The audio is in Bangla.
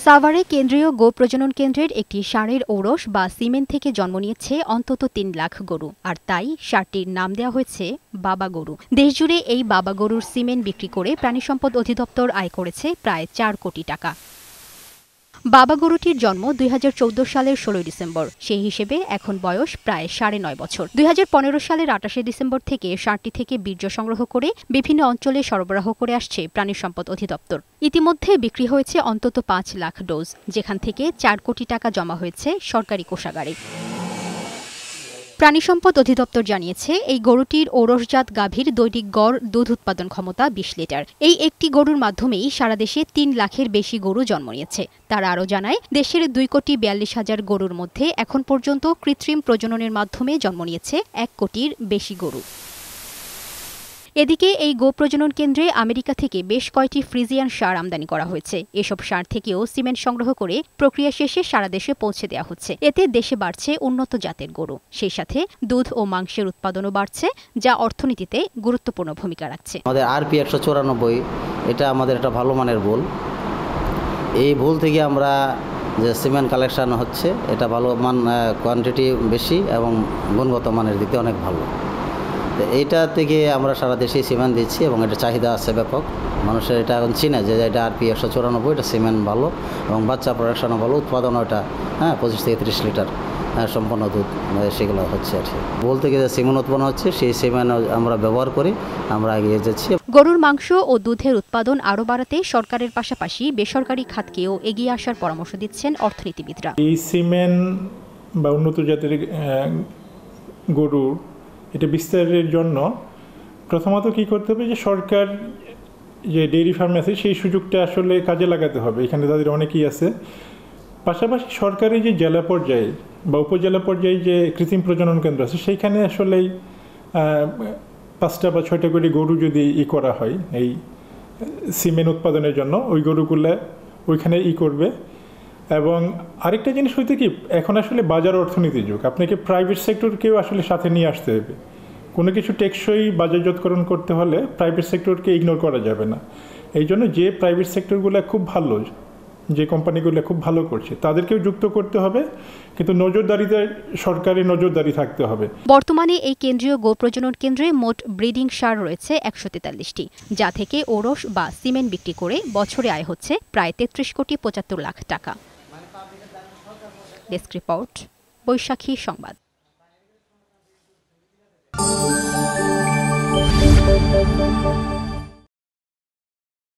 সাভারে কেন্দ্রীয় গো প্রজনন কেন্দ্রের একটি ষাঁড়ের ঔরস বা সিমেন থেকে জন্ম নিয়েছে অন্তত ৩ লাখ গরু, আর তাই ষাঁড়টির নাম দেওয়া হয়েছে বাবা গরু। দেশজুড়ে এই বাবা গরুর সিমেন বিক্রি করে প্রাণিসম্পদ অধিদপ্তর আয় করেছে প্রায় ৪ কোটি টাকা। বাবা গরুটির জন্ম ২০১৪ সালের ১৬ ডিসেম্বর। সেই হিসেবে এখন বয়স প্রায় ৯.৫ বছর। ২০১৫ সালের ২৮ ডিসেম্বর থেকে ষাঁড়টি থেকে বীর্য সংগ্রহ করে বিভিন্ন অঞ্চলে সরবরাহ করে আসছে প্রাণিসম্পদ অধিদপ্তর। ইতিমধ্যে বিক্রি হয়েছে অন্তত ৫ লাখ ডোজ, যেখান থেকে ৪ কোটি টাকা জমা হয়েছে সরকারি কোষাগারে। প্রাণিসম্পদ অধিদপ্তর জানিয়েছে, এই গরুটির ঔরসজাত গাভীর দৈনিক গড় দুধ উৎপাদন ক্ষমতা ২০ লিটার। এই একটি গরুর মাধ্যমেই সারা দেশে ৩ লাখের বেশি গরু জন্ম নিয়েছে। তারা আরও জানায়, দেশের ২,৪২,০০০ গরুর মধ্যে এখন পর্যন্ত কৃত্রিম প্রজননের মাধ্যমে জন্ম নিয়েছে ১ কোটির বেশি গরু। এদিকে এই গো প্রজনন কেন্দ্রে আমেরিকা থেকে বেশ কয়েকটি ফ্রিজিয়ান ষাঁড় আমদানি করা হয়েছে। এসব ষাঁড় থেকেও সিমেন্ট সংগ্রহ করে প্রক্রিয়া শেষে সারা দেশে পৌঁছে দেওয়া হচ্ছে। এতে দেশে বাড়ছে উন্নত জাতের গরু, সেই সাথে দুধ ও মাংসের উৎপাদনও বাড়ছে, যা অর্থনীতিতে গুরুত্বপূর্ণ ভূমিকা রাখছে। আমাদের আরপি ১৯৪, এটা আমাদের একটা ভালো মানের ভুল। এই ভুল থেকে আমরা যে সিমেন্ট কালেকশন হচ্ছে, এটা ভালো মান, কোয়ান্টিটি বেশি এবং গুণগত মানের দিকে অনেক ভালো। এইটা থেকে আমরা সারা দেশেই সিমেন্ট দিচ্ছি এবং এটা চাহিদা আছে ব্যাপক। মানুষের এটা এখন চিনে যে এটা আরপি ১৯৪, এটা সিমেন্ট ভালো এবং বাচ্চা প্রোডাকশনও ভালো, উৎপাদনও এটা ২৫ থেকে ৩০ লিটার সম্পন্ন দুধ সেগুলো হচ্ছে আর কি। বল থেকে যে সিমেন্ট উৎপন্ন হচ্ছে, সেই সিমেন্ট আমরা ব্যবহার করি, আমরা এগিয়ে যাচ্ছি। গরুর মাংস ও দুধের উৎপাদন আরও বাড়াতে সরকারের পাশাপাশি বেসরকারি খাতকেও এগিয়ে আসার পরামর্শ দিচ্ছেন অর্থনীতিবিদরা। এই সিমেন্ট বা উন্নত জাতের গরুর এটা বিস্তারের জন্য প্রথমত কী করতে হবে, যে সরকার যে ডেইরি ফার্ম আছে সেই সুযোগটা আসলে কাজে লাগাতে হবে। এখানে তাদের অনেকেই আছে। পাশাপাশি সরকারি যে জেলা পর্যায়ে বা উপজেলা পর্যায়ে যে কৃত্রিম প্রজনন কেন্দ্র আছে, সেইখানে আসলেই ৫টা বা ৬টা করে গরু যদি করা হয় এই সিমেন্ট উৎপাদনের জন্য, ওই গরুগুলো ওইখানে করবে। এবং আরেকটা জিনিস হইতে কি, এখন আসলে বাজার অর্থনীতির যুগ, আপনাকে প্রাইভেট সেক্টরকেও আসলে সাথে নিয়ে আসতে হবে। কোনো কিছু টেকসই বাজারজাতকরণ করতে হলে প্রাইভেট সেক্টরকে ইগনোর করা যাবে না। এই জন্য যে প্রাইভেট সেক্টরগুলো খুব ভালো, যে কোম্পানিগুলো খুব ভালো করছে, তাদেরকেও যুক্ত করতে হবে, কিন্তু নজরদারিতে সরকারের নজরদারি থাকতে হবে। বর্তমানে এই কেন্দ্রীয় গো প্রজনন কেন্দ্রে মোট ব্রিডিং ষাঁড় রয়েছে ১৪৩টি, যা থেকে ঔরস বা সিমেন্ট বিক্রি করে বছরে আয় হচ্ছে প্রায় ৩৩,৭৫ লাখ টাকা। ডেস্ক রিপোর্ট, বৈশাখী সংবাদ।